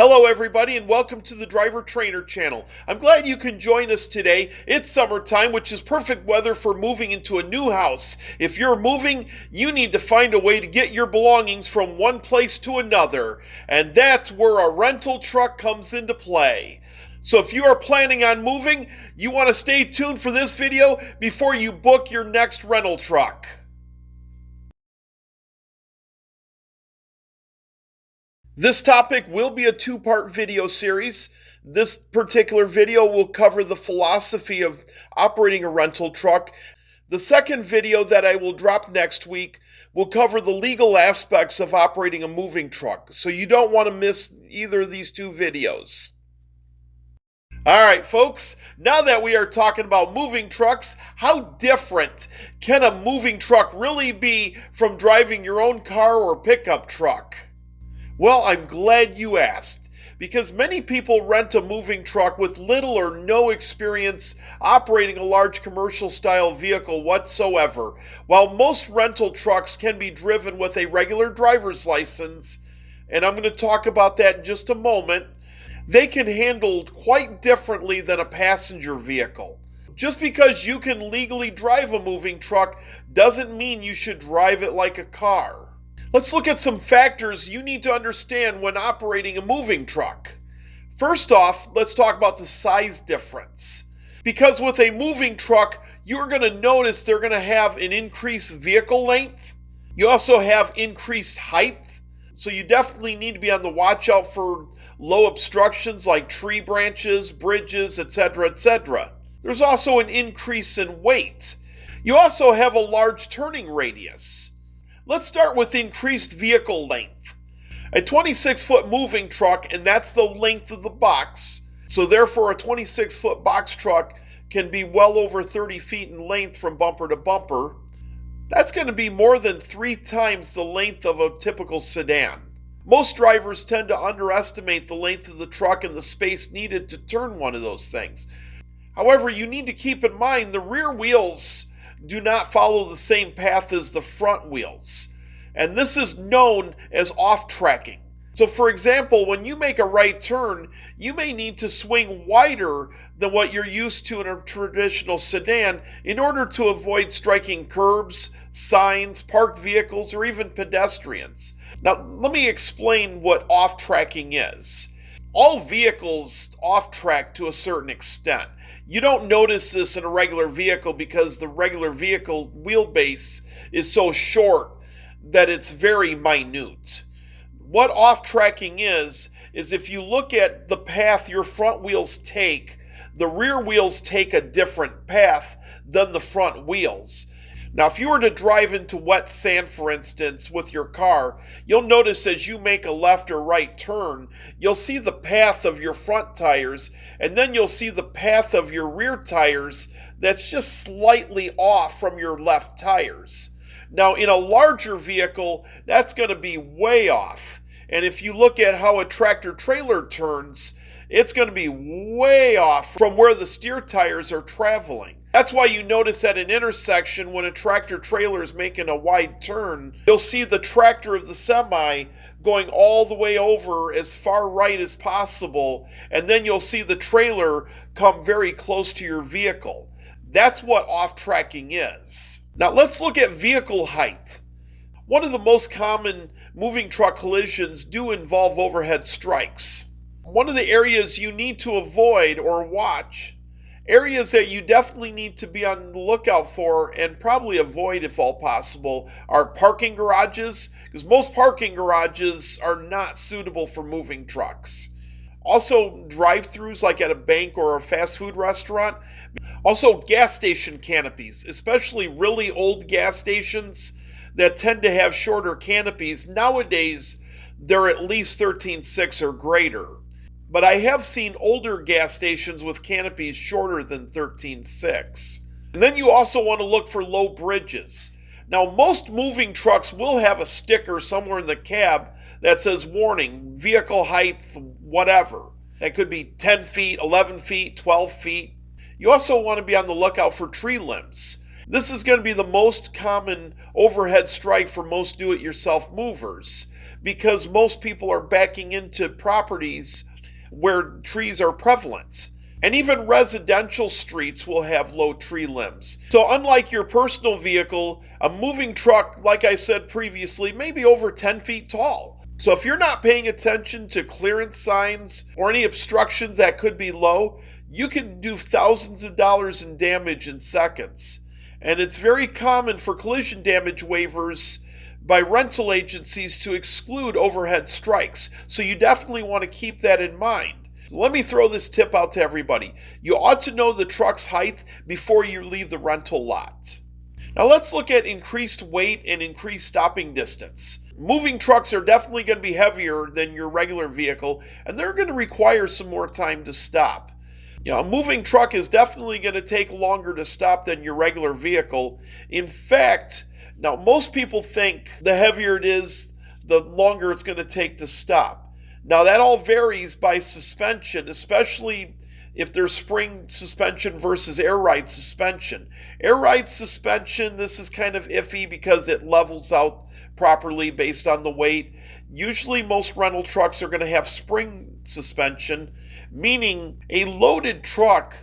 Hello, everybody, and welcome to the Driver Trainer channel. I'm glad you can join us today. It's summertime, which is perfect weather for moving into a new house. If you're moving, you need to find a way to get your belongings from one place to another, and that's where a rental truck comes into play. So if you are planning on moving, you want to stay tuned for this video before you book your next rental truck. This topic will be a two-part video series. This particular video will cover the philosophy of operating a rental truck. The second video that I will drop next week will cover the legal aspects of operating a moving truck. So you don't want to miss either of these two videos. All right, folks, now that we are talking about moving trucks, how different can a moving truck really be from driving your own car or pickup truck? Well, I'm glad you asked, because many people rent a moving truck with little or no experience operating a large commercial style vehicle whatsoever. While most rental trucks can be driven with a regular driver's license, and I'm going to talk about that in just a moment, they can handle quite differently than a passenger vehicle. Just because you can legally drive a moving truck doesn't mean you should drive it like a car. Let's look at some factors you need to understand when operating a moving truck. First off, let's talk about the size difference. Because with a moving truck, you're going to notice they're going to have an increased vehicle length. You also have increased height. So you definitely need to be on the watch out for low obstructions like tree branches, bridges, etc., etc. There's also an increase in weight. You also have a large turning radius. Let's start with increased vehicle length. A 26-foot moving truck, and that's the length of the box, so therefore a 26-foot box truck can be well over 30 feet in length from bumper to bumper. That's going to be more than 3 times the length of a typical sedan. Most drivers tend to underestimate the length of the truck and the space needed to turn one of those things. However, you need to keep in mind the rear wheels do not follow the same path as the front wheels, and this is known as off-tracking. So for example, when you make a right turn, you may need to swing wider than what you're used to in a traditional sedan in order to avoid striking curbs, signs, parked vehicles, or even pedestrians. Now, let me explain what off-tracking is. All vehicles off-track to a certain extent. You don't notice this in a regular vehicle because the regular vehicle wheelbase is so short that it's very minute. What off-tracking is if you look at the path your front wheels take, the rear wheels take a different path than the front wheels. Now, if you were to drive into wet sand, for instance, with your car, you'll notice as you make a left or right turn, you'll see the path of your front tires, and then you'll see the path of your rear tires that's just slightly off from your left tires. Now, in a larger vehicle, that's going to be way off. And if you look at how a tractor trailer turns, it's going to be way off from where the steer tires are traveling. That's why you notice at an intersection when a tractor trailer is making a wide turn, you'll see the tractor of the semi going all the way over as far right as possible, and then you'll see the trailer come very close to your vehicle. That's what off-tracking is. Now let's look at vehicle height. One of the most common moving truck collisions do involve overhead strikes. One of the areas you need to avoid or watch, areas that you definitely need to be on the lookout for and probably avoid if all possible, are parking garages, because most parking garages are not suitable for moving trucks. Also, drive-thrus like at a bank or a fast food restaurant. Also, gas station canopies, especially really old gas stations that tend to have shorter canopies. Nowadays, they're at least 13.6 or greater. But I have seen older gas stations with canopies shorter than 13.6. And then you also want to look for low bridges. Now, most moving trucks will have a sticker somewhere in the cab that says warning, vehicle height, whatever. That could be 10 feet, 11 feet, 12 feet. You also want to be on the lookout for tree limbs. This is going to be the most common overhead strike for most do-it-yourself movers because most people are backing into properties where trees are prevalent. And even residential streets will have low tree limbs. So unlike your personal vehicle, a moving truck, like I said previously, may be over 10 feet tall. So if you're not paying attention to clearance signs or any obstructions that could be low, you can do thousands of dollars in damage in seconds. And it's very common for collision damage waivers by rental agencies to exclude overhead strikes. So you definitely want to keep that in mind. Let me throw this tip out to everybody. You ought to know the truck's height before you leave the rental lot. Now let's look at increased weight and increased stopping distance. Moving trucks are definitely going to be heavier than your regular vehicle, and they're going to require some more time to stop. A moving truck is definitely going to take longer to stop than your regular vehicle. In fact, now most people think the heavier it is, the longer it's going to take to stop. Now that all varies by suspension, especially if there's spring suspension versus air ride suspension. Air ride suspension, this is kind of iffy because it levels out properly based on the weight. Usually most rental trucks are going to have spring suspension, meaning a loaded truck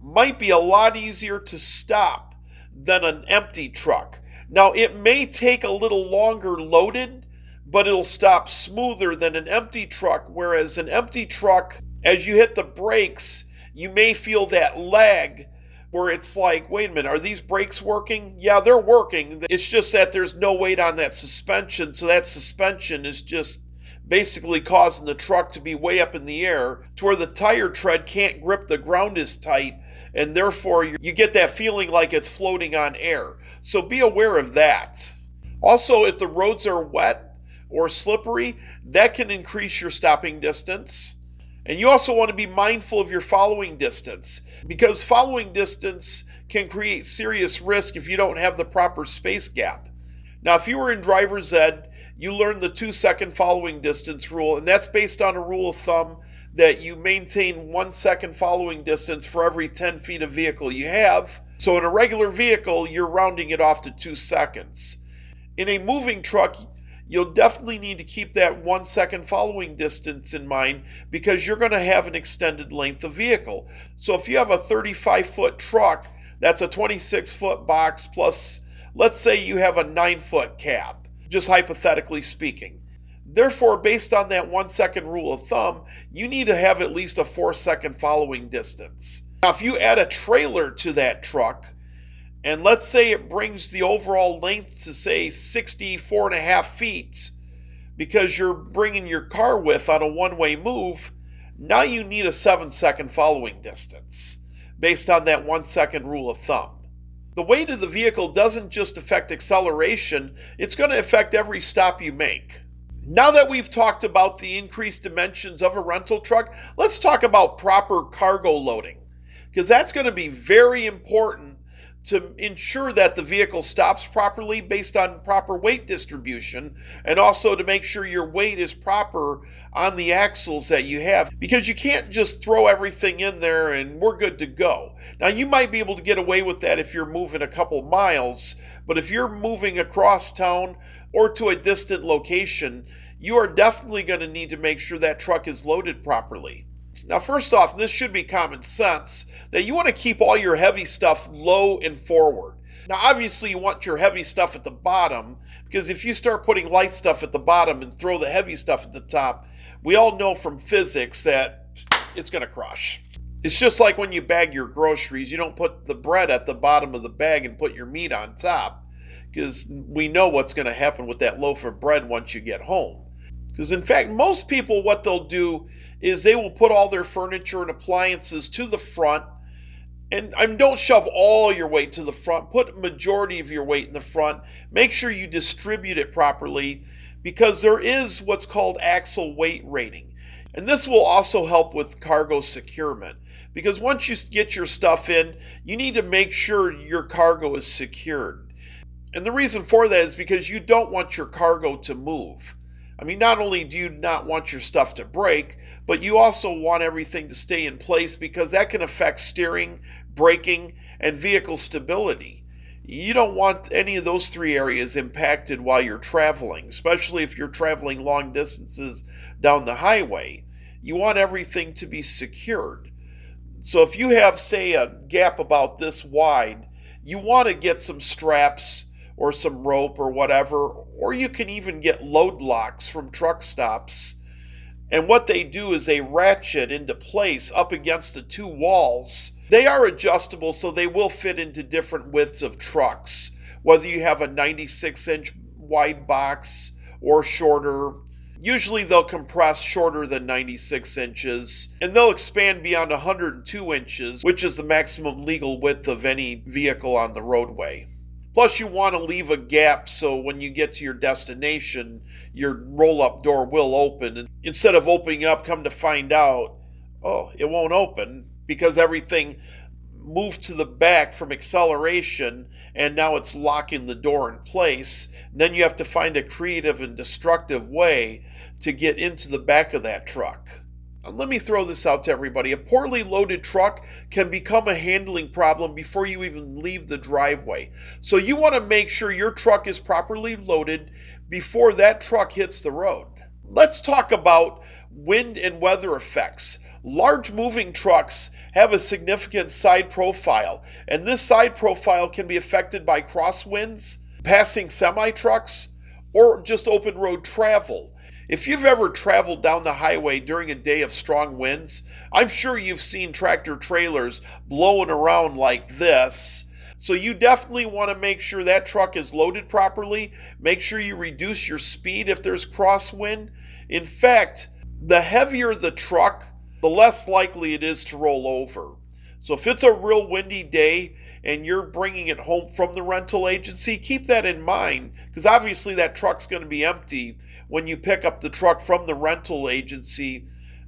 might be a lot easier to stop than an empty truck. Now it may take a little longer loaded, but it'll stop smoother than an empty truck, whereas an empty truck, as you hit the brakes, you may feel that lag where it's like, wait a minute, are these brakes working? Yeah, they're working. It's just that there's no weight on that suspension, so that suspension is just basically causing the truck to be way up in the air to where the tire tread can't grip the ground as tight, and therefore you get that feeling like it's floating on air. So be aware of that. Also, if the roads are wet or slippery, that can increase your stopping distance. And you also want to be mindful of your following distance, because following distance can create serious risk if you don't have the proper space gap. Now, if you were in driver's ed, you learned the 2-second following distance rule, and that's based on a rule of thumb that you maintain 1 second following distance for every 10 feet of vehicle you have. So in a regular vehicle, you're rounding it off to 2 seconds. In a moving truck, you'll definitely need to keep that 1 second following distance in mind because you're going to have an extended length of vehicle. So if you have a 35-foot truck, that's a 26-foot box plus, let's say you have a 9-foot cab, just hypothetically speaking. Therefore, based on that 1 second rule of thumb, you need to have at least a 4-second following distance. Now, if you add a trailer to that truck, and let's say it brings the overall length to, say, 64.5 feet because you're bringing your car width on a one-way move, now you need a 7-second following distance based on that 1 second rule of thumb. The weight of the vehicle doesn't just affect acceleration, it's going to affect every stop you make. Now that we've talked about the increased dimensions of a rental truck, let's talk about proper cargo loading, because that's going to be very important to ensure that the vehicle stops properly based on proper weight distribution, and also to make sure your weight is proper on the axles that you have, because you can't just throw everything in there and we're good to go. Now you might be able to get away with that if you're moving a couple miles, but if you're moving across town or to a distant location, you are definitely going to need to make sure that truck is loaded properly. Now, first off, this should be common sense that you want to keep all your heavy stuff low and forward. Now, obviously, you want your heavy stuff at the bottom, because if you start putting light stuff at the bottom and throw the heavy stuff at the top, we all know from physics that it's going to crush. It's just like when you bag your groceries, you don't put the bread at the bottom of the bag and put your meat on top, because we know what's going to happen with that loaf of bread once you get home. Because in fact, most people, what they'll do is they will put all their furniture and appliances to the front. And don't shove all your weight to the front. Put a majority of your weight in the front. Make sure you distribute it properly, because there is what's called axle weight rating. And this will also help with cargo securement, because once you get your stuff in, you need to make sure your cargo is secured. And the reason for that is because you don't want your cargo to move. I mean, not only do you not want your stuff to break, but you also want everything to stay in place, because that can affect steering, braking, and vehicle stability. You don't want any of those three areas impacted while you're traveling, especially if you're traveling long distances down the highway. You want everything to be secured. So if you have, say, a gap about this wide, you want to get some straps or some rope or whatever, or you can even get load locks from truck stops. And what they do is they ratchet into place up against the two walls. They are adjustable, so they will fit into different widths of trucks, whether you have a 96-inch wide box or shorter. Usually they'll compress shorter than 96 inches, and they'll expand beyond 102 inches, which is the maximum legal width of any vehicle on the roadway. Plus, you want to leave a gap so when you get to your destination, your roll-up door will open. And instead of opening up, come to find out, oh, it won't open because everything moved to the back from acceleration and now it's locking the door in place. And then you have to find a creative and destructive way to get into the back of that truck. Let me throw this out to everybody. A poorly loaded truck can become a handling problem before you even leave the driveway. So you want to make sure your truck is properly loaded before that truck hits the road. Let's talk about wind and weather effects. Large moving trucks have a significant side profile, and this side profile can be affected by crosswinds, passing semi-trucks, or just open road travel. If you've ever traveled down the highway during a day of strong winds, I'm sure you've seen tractor trailers blowing around like this. So you definitely want to make sure that truck is loaded properly. Make sure you reduce your speed if there's crosswind. In fact, the heavier the truck, the less likely it is to roll over. So if it's a real windy day and you're bringing it home from the rental agency, keep that in mind, because obviously that truck's going to be empty when you pick up the truck from the rental agency,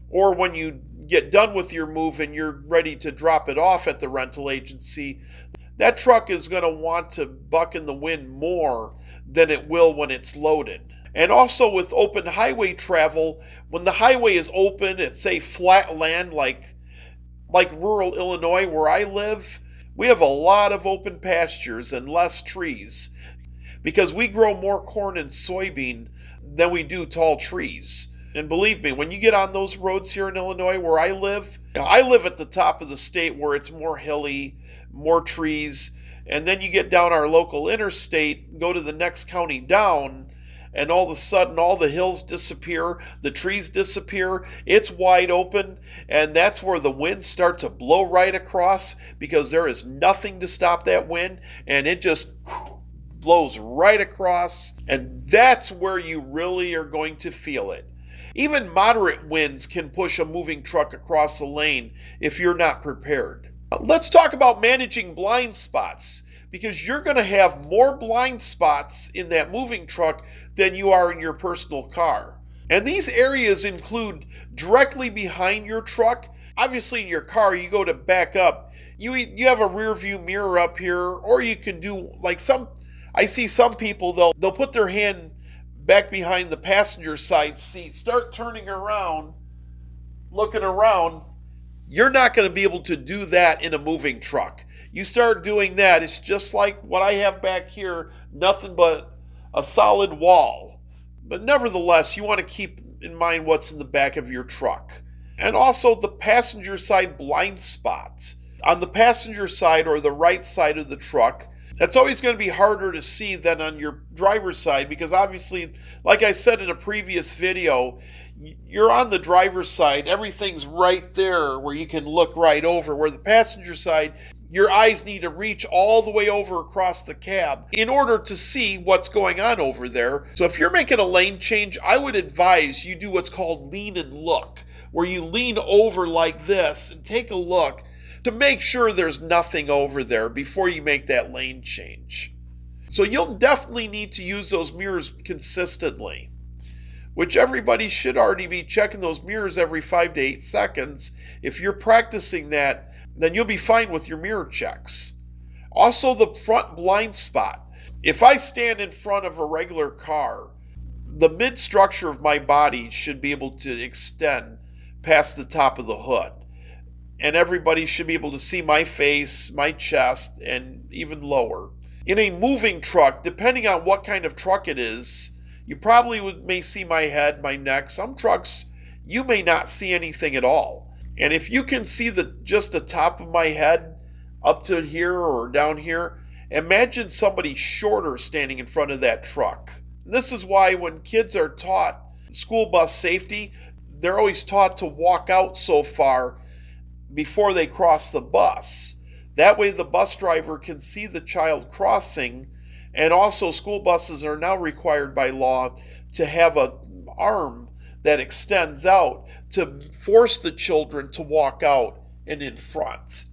or when you get done with your move and you're ready to drop it off at the rental agency. That truck is going to want to buck in the wind more than it will when it's loaded. And also with open highway travel, when the highway is open, it's say flat land like rural Illinois where I live, we have a lot of open pastures and less trees because we grow more corn and soybean than we do tall trees. And believe me, when you get on those roads here in Illinois where I live at the top of the state where it's more hilly, more trees, and then you get down our local interstate, go to the next county down, and all of a sudden all the hills disappear, the trees disappear, it's wide open, and that's where the winds start to blow right across because there is nothing to stop that wind, and it just blows right across, and that's where you really are going to feel it. Even moderate winds can push a moving truck across the lane if you're not prepared. Let's talk about managing blind spots, because you're going to have more blind spots in that moving truck than you are in your personal car. And these areas include directly behind your truck. Obviously in your car, you go to back up, you have a rear view mirror up here, or you can do like I see some people, they'll put their hand back behind the passenger side seat, start turning around, looking around. You're not going to be able to do that in a moving truck. You start doing that, it's just like what I have back here, nothing but a solid wall. But nevertheless, you want to keep in mind what's in the back of your truck. And also the passenger side blind spots. On the passenger side or the right side of the truck, that's always going to be harder to see than on your driver's side because obviously, like I said in a previous video, you're on the driver's side, everything's right there where you can look right over. Where the passenger side, your eyes need to reach all the way over across the cab in order to see what's going on over there. So if you're making a lane change, I would advise you do what's called lean and look, where you lean over like this and take a look to make sure there's nothing over there before you make that lane change. So you'll definitely need to use those mirrors consistently, which everybody should already be checking those mirrors every 5 to 8 seconds. If you're practicing that, then you'll be fine with your mirror checks. Also, the front blind spot. If I stand in front of a regular car, the mid structure of my body should be able to extend past the top of the hood. And everybody should be able to see my face, my chest, and even lower. In a moving truck, depending on what kind of truck it is, you probably may see my head, my neck. Some trucks, you may not see anything at all. And if you can see just the top of my head up to here or down here, imagine somebody shorter standing in front of that truck. This is why when kids are taught school bus safety, they're always taught to walk out so far before they cross the bus. That way the bus driver can see the child crossing, and also school buses are now required by law to have an arm that extends out to force the children to walk out and in front,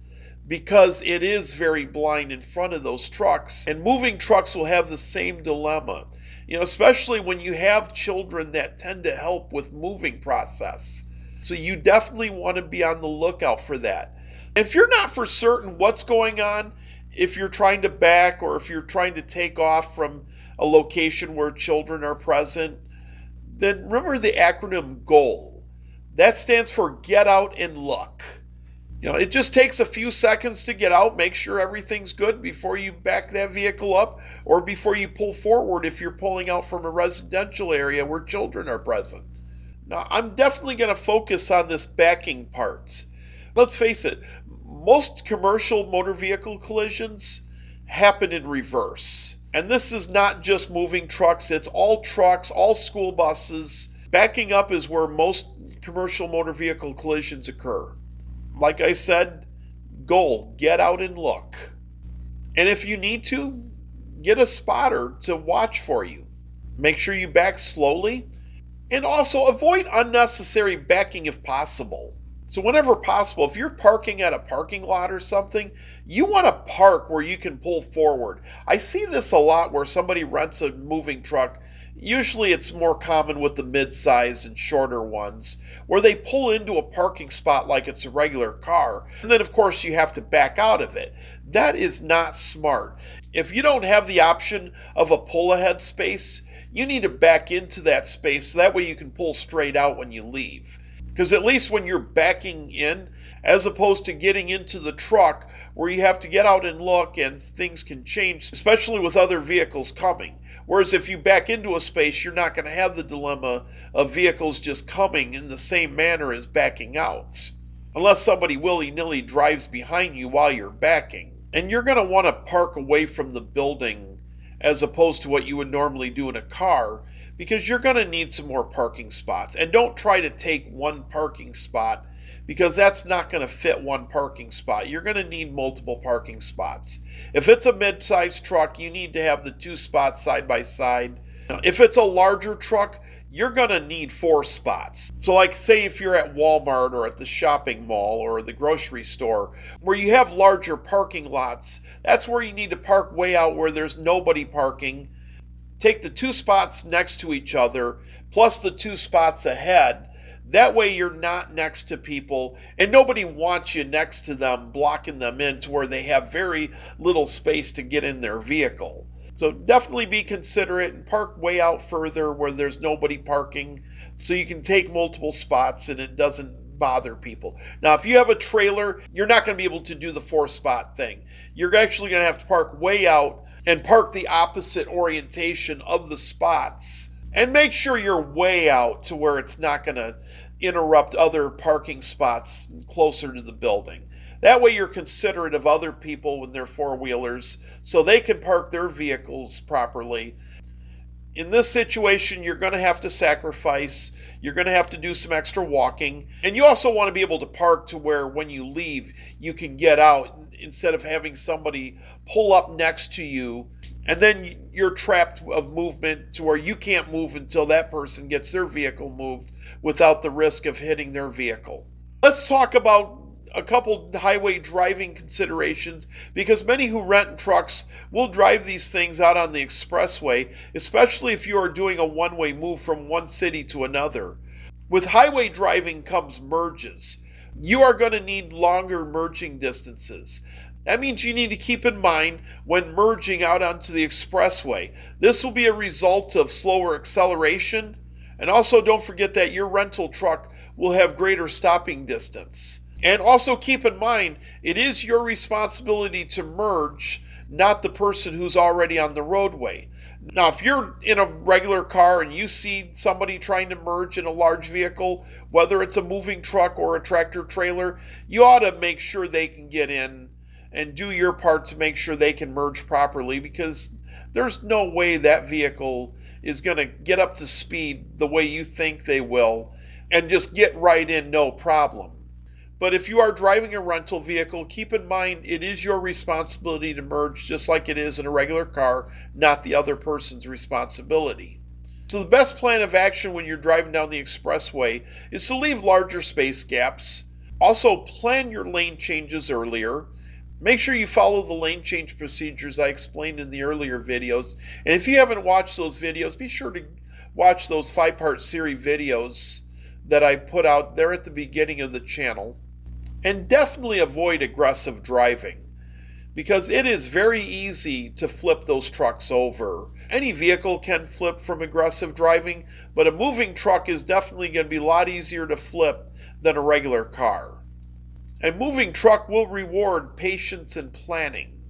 because it is very blind in front of those trucks. And moving trucks will have the same dilemma, especially when you have children that tend to help with moving process. So you definitely want to be on the lookout for that. If you're not for certain what's going on, if you're trying to back or if you're trying to take off from a location where children are present, then remember the acronym GOAL. That stands for Get Out and Look. It just takes a few seconds to get out, make sure everything's good before you back that vehicle up or before you pull forward if you're pulling out from a residential area where children are present. Now, I'm definitely going to focus on this backing part. Let's face it, most commercial motor vehicle collisions happen in reverse. And this is not just moving trucks, it's all trucks, all school buses. Backing up is where most commercial motor vehicle collisions occur. Like I said, GOAL, get out and look. And if you need to, get a spotter to watch for you. Make sure you back slowly, and also avoid unnecessary backing if possible. So whenever possible, if you're parking at a parking lot or something, you want to park where you can pull forward. I see this a lot where somebody rents a moving truck. Usually it's more common with the mid-size and shorter ones, where they pull into a parking spot like it's a regular car. And then of course you have to back out of it. That is not smart. If you don't have the option of a pull-ahead space, you need to back into that space so that way you can pull straight out when you leave. Because at least when you're backing in, as opposed to getting into the truck where you have to get out and look and things can change, especially with other vehicles coming. Whereas if you back into a space, you're not going to have the dilemma of vehicles just coming in the same manner as backing out. Unless somebody willy-nilly drives behind you while you're backing. And you're going to want to park away from the building as opposed to what you would normally do in a car, because you're going to need some more parking spots. And don't try to take one parking spot, because that's not going to fit one parking spot. You're going to need multiple parking spots. If it's a mid-sized truck, you need to have the 2 spots side by side. If it's a larger truck, you're going to need 4 spots. So like say if you're at Walmart or at the shopping mall or the grocery store where you have larger parking lots, that's where you need to park way out where there's nobody parking. Take the 2 spots next to each other plus the 2 spots ahead. That way you're not next to people and nobody wants you next to them, blocking them in to where they have very little space to get in their vehicle. So definitely be considerate and park way out further where there's nobody parking so you can take multiple spots and it doesn't bother people. Now, if you have a trailer, you're not going to be able to do the 4-spot thing. You're actually going to have to park way out and park the opposite orientation of the spots. And make sure you're way out to where it's not going to interrupt other parking spots closer to the building. That way you're considerate of other people when they're 4-wheelers so they can park their vehicles properly. In this situation, you're going to have to sacrifice. You're going to have to do some extra walking. And you also want to be able to park to where when you leave, you can get out instead of having somebody pull up next to you. And then you're trapped of movement to where you can't move until that person gets their vehicle moved without the risk of hitting their vehicle. Let's talk about a couple highway driving considerations, because many who rent trucks will drive these things out on the expressway, especially if you are doing a one-way move from one city to another. With highway driving comes merges. You are going to need longer merging distances. That means you need to keep in mind when merging out onto the expressway. This will be a result of slower acceleration, and also don't forget that your rental truck will have greater stopping distance. And also keep in mind, it is your responsibility to merge, not the person who's already on the roadway. Now, if you're in a regular car and you see somebody trying to merge in a large vehicle, whether it's a moving truck or a tractor trailer, you ought to make sure they can get in and do your part to make sure they can merge properly, because there's no way that vehicle is going to get up to speed the way you think they will and just get right in, no problem. But if you are driving a rental vehicle, keep in mind it is your responsibility to merge just like it is in a regular car, not the other person's responsibility. So the best plan of action when you're driving down the expressway is to leave larger space gaps. Also, plan your lane changes earlier. Make sure you follow the lane change procedures I explained in the earlier videos. And if you haven't watched those videos, be sure to watch those 5-part series videos that I put out there at the beginning of the channel. And definitely avoid aggressive driving, because it is very easy to flip those trucks over. Any vehicle can flip from aggressive driving, but a moving truck is definitely going to be a lot easier to flip than a regular car. A moving truck will reward patience and planning.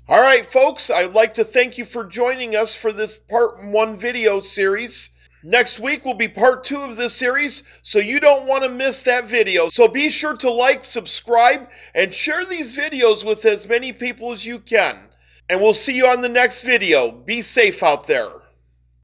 All right, folks, I'd like to thank you for joining us for this part 1 video series. Next week will be part 2 of this series, so you don't want to miss that video. So be sure to like, subscribe, and share these videos with as many people as you can. And we'll see you on the next video. Be safe out there.